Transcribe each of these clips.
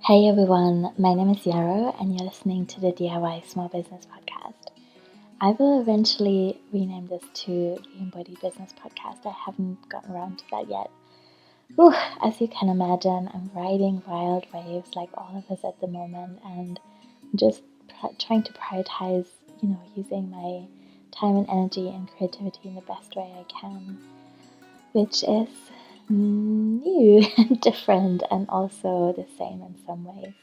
Hey everyone, my name is Yarrow and you're listening to the DIY Small Business Podcast. I will eventually rename this to the Embodied Business Podcast. I haven't gotten around to that yet. Whew, as you can imagine, I'm riding wild waves like all of us at the moment and just trying to prioritize, using my time and energy and creativity in the best way I can, which is new and different and also the same in some ways.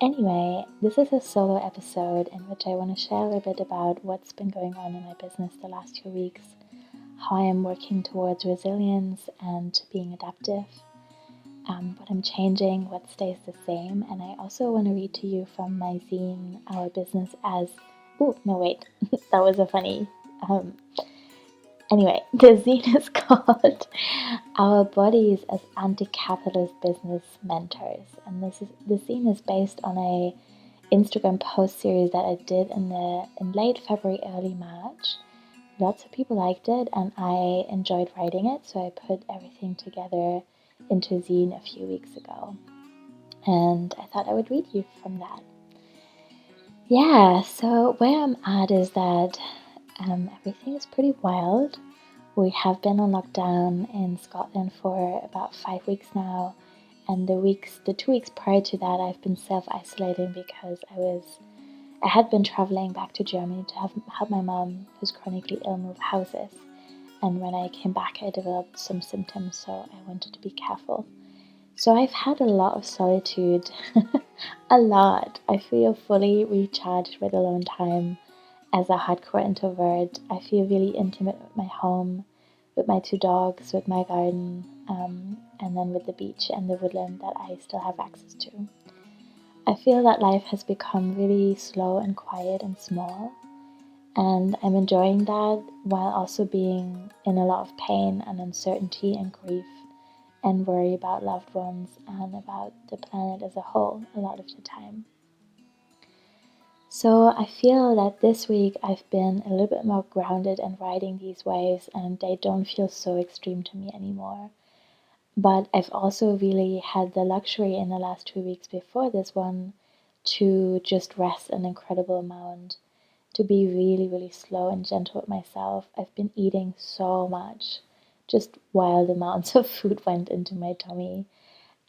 Anyway, this is a solo episode in which I want to share a little bit about what's been going on in my business the last 2 weeks, how I am working towards resilience and being adaptive, what I'm changing, what stays the same, and I also want to read to you from my zine, Our Business as... Oh, no wait, that was a funny... Anyway, the zine is called Our Bodies as Anti-Capitalist Business Mentors, and the zine is based on a Instagram post series that I did in late February, early March. Lots of people liked it, and I enjoyed writing it, so I put everything together into a zine a few weeks ago, and I thought I would read you from that. Yeah, so where I'm at is that everything is pretty wild. We have been on lockdown in Scotland for about 5 weeks now, and the 2 weeks prior to that I've been self-isolating because I had been traveling back to Germany to help my mom, who's chronically ill, move houses, and when I came back I developed some symptoms, so I wanted to be careful. So I've had a lot of solitude, a lot. I feel fully recharged with alone time. As a hardcore introvert, I feel really intimate with my home, with my 2 dogs, with my garden, and then with the beach and the woodland that I still have access to. I feel that life has become really slow and quiet and small, and I'm enjoying that while also being in a lot of pain and uncertainty and grief and worry about loved ones and about the planet as a whole a lot of the time. So I feel that this week I've been a little bit more grounded and riding these waves, and they don't feel so extreme to me anymore. But I've also really had the luxury in the last 2 weeks before this one to just rest an incredible amount, to be really, really slow and gentle with myself. I've been eating so much, just wild amounts of food went into my tummy,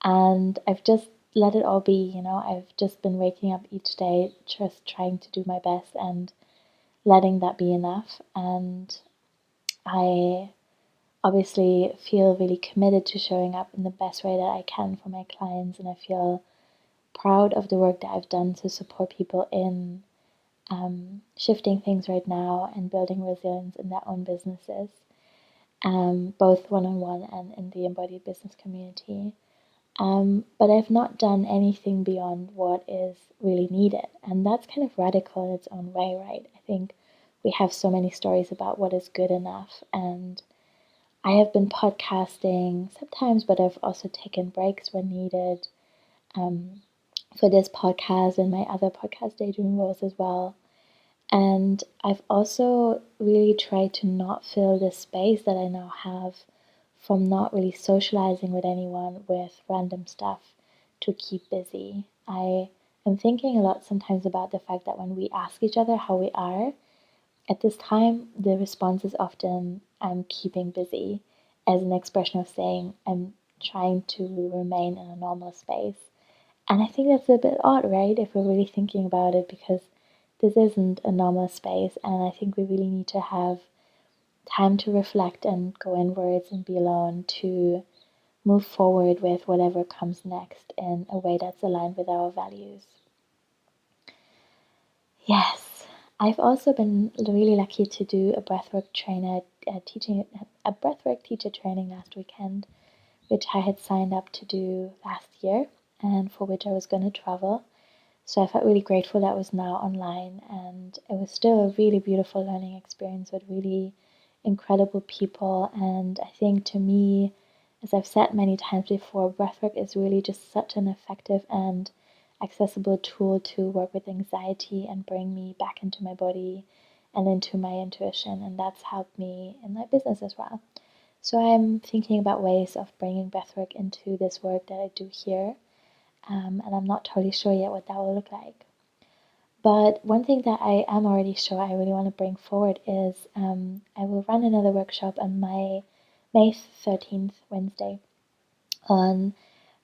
and I've just let it all be. I've just been waking up each day, just trying to do my best and letting that be enough. And I obviously feel really committed to showing up in the best way that I can for my clients, and I feel proud of the work that I've done to support people in shifting things right now and building resilience in their own businesses, both one-on-one and in the Embodied Business Community. But I've not done anything beyond what is really needed. And that's kind of radical in its own way, right? I think we have so many stories about what is good enough. And I have been podcasting sometimes, but I've also taken breaks when needed, for this podcast and my other podcast, Daydream Rose, as well. And I've also really tried to not fill this space that I now have from not really socializing with anyone with random stuff to keep busy. I am thinking a lot sometimes about the fact that when we ask each other how we are, at this time, the response is often, I'm keeping busy, as an expression of saying, I'm trying to remain in a normal space. And I think that's a bit odd, right? If we're really thinking about it, because this isn't a normal space, and I think we really need to have time to reflect and go inwards and be alone to move forward with whatever comes next in a way that's aligned with our values. Yes, I've also been really lucky to do a breathwork teacher training last weekend, which I had signed up to do last year and for which I was going to travel. So I felt really grateful that was now online, and it was still a really beautiful learning experience with really incredible people. And I think, to me, as I've said many times before, breathwork is really just such an effective and accessible tool to work with anxiety and bring me back into my body and into my intuition, and that's helped me in my business as well. So I'm thinking about ways of bringing breathwork into this work that I do here, and I'm not totally sure yet what that will look like. But one thing that I am already sure I really want to bring forward is I will run another workshop on May 13th, Wednesday, on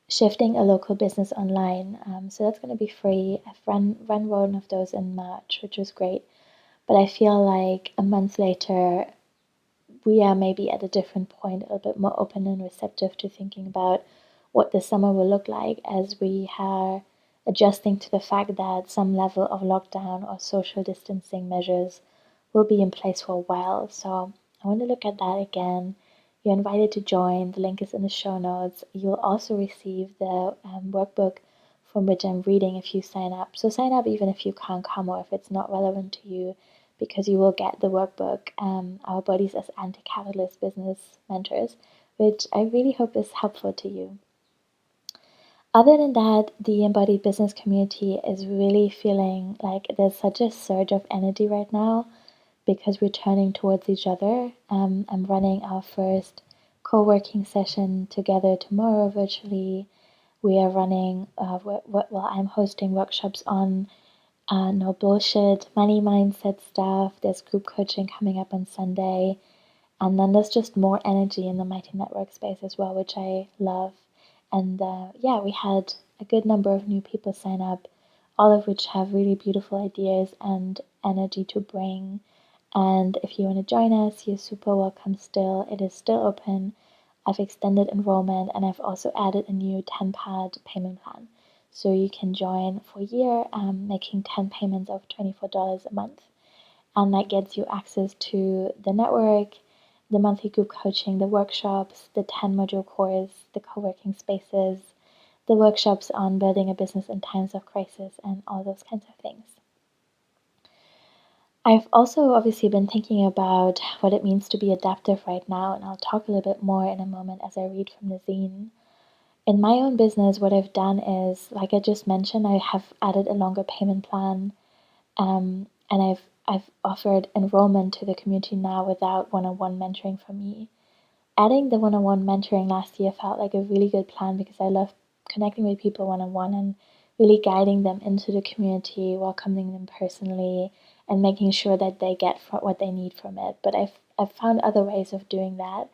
shifting a local business online. So that's going to be free. I've run one of those in March, which was great. But I feel like a month later, we are maybe at a different point, a little bit more open and receptive to thinking about what the summer will look like as we are adjusting to the fact that some level of lockdown or social distancing measures will be in place for a while. So I want to look at that again. You're invited to join. The link is in the show notes. You'll also receive the workbook from which I'm reading if you sign up. So sign up even if you can't come or if it's not relevant to you, because you will get the workbook, Our Bodies as Anti-Capitalist Business Mentors, which I really hope is helpful to you. Other than that, the Embodied Business Community is really feeling like there's such a surge of energy right now because we're turning towards each other. I'm running our first co-working session together tomorrow virtually. We are running, I'm hosting workshops on no bullshit, money mindset stuff. There's group coaching coming up on Sunday. And then there's just more energy in the Mighty Network space as well, which I love. And we had a good number of new people sign up, all of which have really beautiful ideas and energy to bring. And if you want to join us, you're super welcome still. It is still open. I've extended enrollment and I've also added a new 10-pad payment plan. So you can join for a year, making 10 payments of $24 a month. And that gets you access to the network, the monthly group coaching, the workshops, the 10-module course, the co-working spaces, the workshops on building a business in times of crisis, and all those kinds of things. I've also obviously been thinking about what it means to be adaptive right now, and I'll talk a little bit more in a moment as I read from the zine. In my own business, what I've done is, like I just mentioned, I have added a longer payment plan, and I've offered enrollment to the community now without one-on-one mentoring from me. Adding the one-on-one mentoring last year felt like a really good plan because I love connecting with people one-on-one and really guiding them into the community, welcoming them personally, and making sure that they get what they need from it. But I've found other ways of doing that,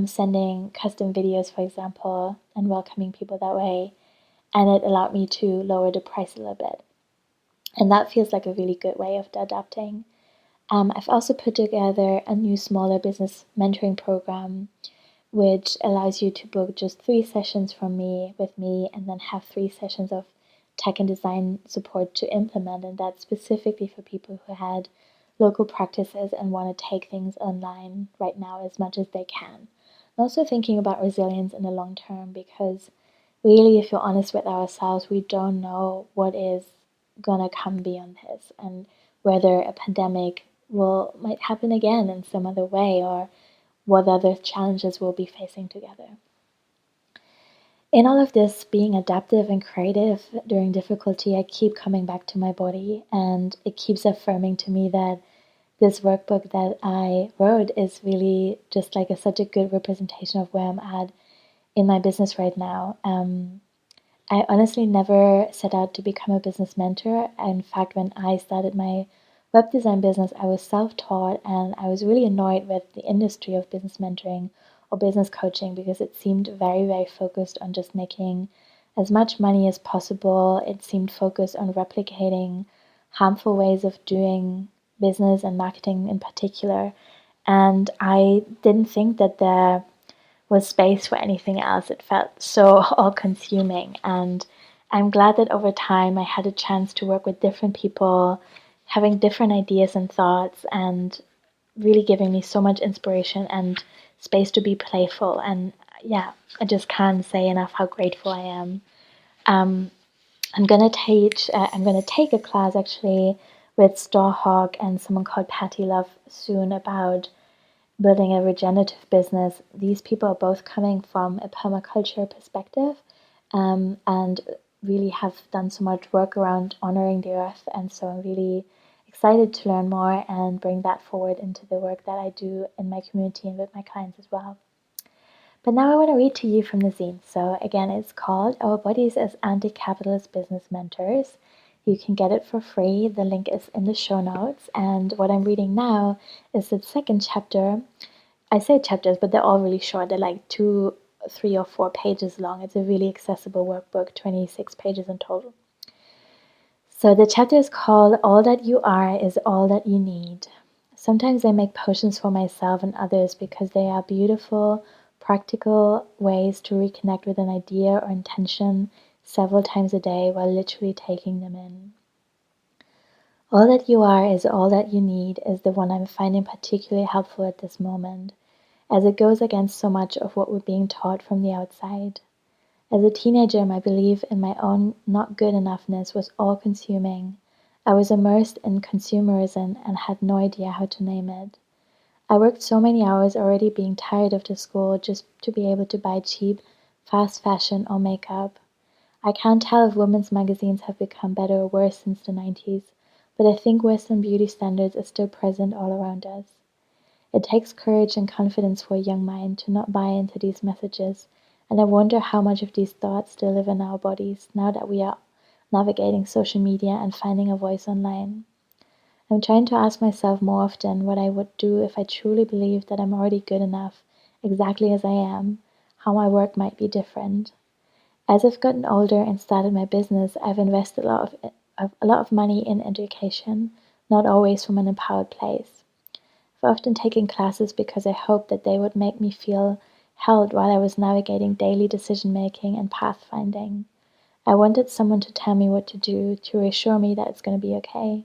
sending custom videos, for example, and welcoming people that way, and it allowed me to lower the price a little bit. And that feels like a really good way of adapting. I've also put together a new smaller business mentoring program, which allows you to book just 3 sessions with me, and then have 3 sessions of tech and design support to implement. And that's specifically for people who had local practices and want to take things online right now as much as they can. I'm also thinking about resilience in the long term because really, if you're honest with ourselves, we don't know what is gonna come beyond this and whether a pandemic might happen again in some other way or what other challenges we'll be facing together. In all of this, being adaptive and creative during difficulty, I keep coming back to my body, and it keeps affirming to me that this workbook that I wrote is really just like such a good representation of where I'm at in my business right now. I honestly never set out to become a business mentor. In fact, when I started my web design business, I was self-taught, and I was really annoyed with the industry of business mentoring or business coaching because it seemed very, very focused on just making as much money as possible. It seemed focused on replicating harmful ways of doing business and marketing in particular. And I didn't think that there was space for anything else. It felt so all-consuming, and I'm glad that over time I had a chance to work with different people, having different ideas and thoughts, and really giving me so much inspiration and space to be playful. And yeah, I just can't say enough how grateful I am. I'm gonna take a class actually with Starhawk and someone called Patty Love soon about building a regenerative business. These people are both coming from a permaculture perspective, and really have done so much work around honoring the earth. And so I'm really excited to learn more and bring that forward into the work that I do in my community and with my clients as well. But now I want to read to you from the zine. So again, it's called Our Bodies as Anti-Capitalist Business Mentors. You can get it for free. The link is in the show notes. And what I'm reading now is the second chapter. I say chapters, but they're all really short. They're like 2, 3, or 4 pages long. It's a really accessible workbook, 26 pages in total. So the chapter is called All That You Are is All That You Need. Sometimes I make potions for myself and others because they are beautiful, practical ways to reconnect with an idea or intention several times a day while literally taking them in. All that you are is all that you need is the one I'm finding particularly helpful at this moment, as it goes against so much of what we're being taught from the outside. As a teenager, my belief in my own not good enoughness was all-consuming. I was immersed in consumerism and had no idea how to name it. I worked so many hours already being tired of the school just to be able to buy cheap, fast fashion or makeup. I can't tell if women's magazines have become better or worse since the 90s, but I think Western beauty standards are still present all around us. It takes courage and confidence for a young mind to not buy into these messages, and I wonder how much of these thoughts still live in our bodies now that we are navigating social media and finding a voice online. I'm trying to ask myself more often what I would do if I truly believed that I'm already good enough, exactly as I am, how my work might be different. As I've gotten older and started my business, I've invested a lot of money in education, not always from an empowered place. I've often taken classes because I hoped that they would make me feel held while I was navigating daily decision making and pathfinding. I wanted someone to tell me what to do, to reassure me that it's going to be okay.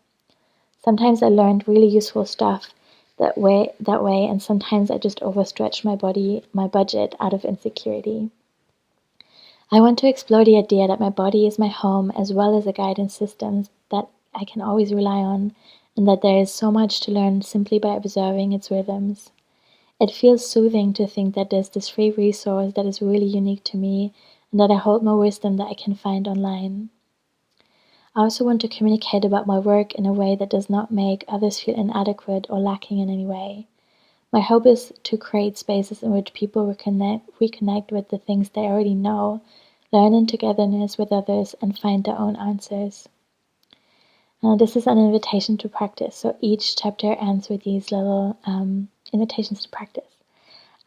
Sometimes I learned really useful stuff that way, and sometimes I just overstretched my budget out of insecurity. I want to explore the idea that my body is my home as well as a guidance system that I can always rely on, and that there is so much to learn simply by observing its rhythms. It feels soothing to think that there's this free resource that is really unique to me, and that I hold more wisdom that I can find online. I also want to communicate about my work in a way that does not make others feel inadequate or lacking in any way. My hope is to create spaces in which people reconnect with the things they already know, learn in togetherness with others, and find their own answers. Now, this is an invitation to practice, so each chapter ends with these little invitations to practice.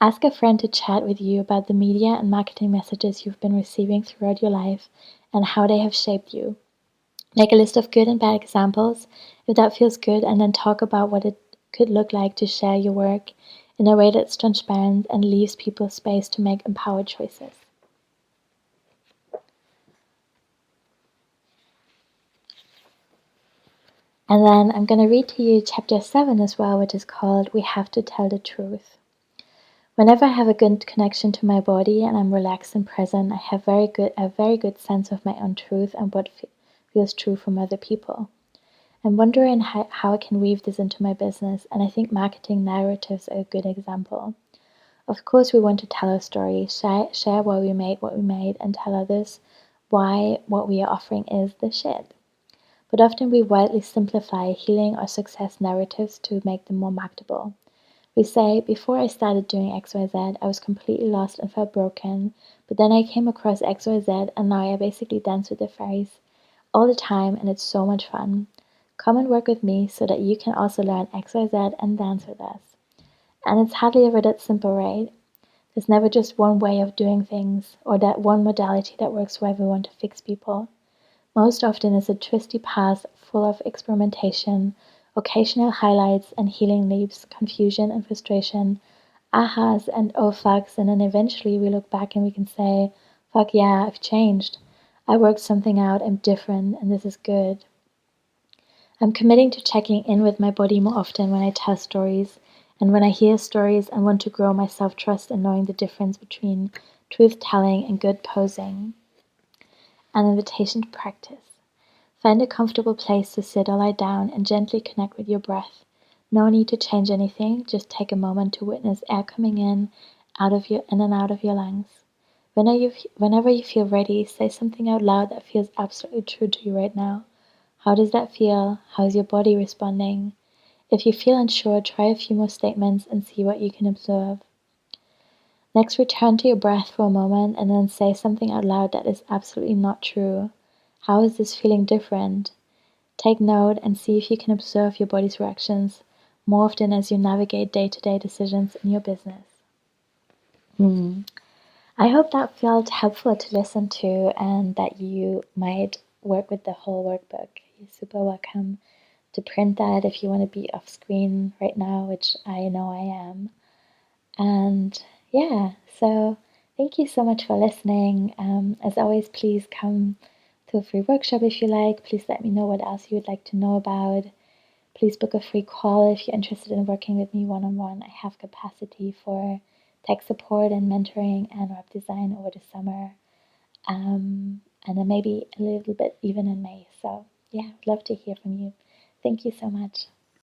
Ask a friend to chat with you about the media and marketing messages you've been receiving throughout your life and how they have shaped you. Make a list of good and bad examples, if that feels good, and then talk about what it could look like to share your work in a way that's transparent and leaves people space to make empowered choices. And then I'm going to read to you chapter 7 as well, which is called We Have to Tell the Truth. Whenever I have a good connection to my body and I'm relaxed and present, I have a very good sense of my own truth and what feels true from other people. I'm wondering how I can weave this into my business, and I think marketing narratives are a good example. Of course, we want to tell our story, share why we made what we made, and tell others why what we are offering is the shit. But often we widely simplify healing or success narratives to make them more marketable. We say, before I started doing XYZ, I was completely lost and felt broken, but then I came across XYZ and now I basically dance with the fairies all the time and it's so much fun. Come and work with me so that you can also learn XYZ and dance with us. And it's hardly ever that simple, right? There's never just one way of doing things or that one modality that works for everyone to fix people. Most often it's a twisty path full of experimentation, occasional highlights and healing leaps, confusion and frustration, ahas and oh fucks, and then eventually we look back and we can say, fuck yeah, I've changed. I worked something out, I'm different, and this is good. I'm committing to checking in with my body more often when I tell stories, and when I hear stories, I want to grow my self-trust in knowing the difference between truth-telling and good posing. An invitation to practice. Find a comfortable place to sit or lie down and gently connect with your breath. No need to change anything, just take a moment to witness air coming in and out of your lungs. Whenever you feel ready, say something out loud that feels absolutely true to you right now. How does that feel? How's your body responding? If you feel unsure, try a few more statements and see what you can observe. Next, return to your breath for a moment and then say something out loud that is absolutely not true. How is this feeling different? Take note and see if you can observe your body's reactions more often as you navigate day-to-day decisions in your business. I hope that felt helpful to listen to and that you might work with the whole workbook. You're super welcome to print that if you want to be off screen right now, which I know I am. And yeah, so thank you so much for listening. As always, please come to a free workshop if you like. Please let me know what else you would like to know about. Please book a free call if you're interested in working with me one-on-one. I have capacity for tech support and mentoring and web design over the summer. And then maybe a little bit even in May. So yeah, I'd love to hear from you. Thank you so much.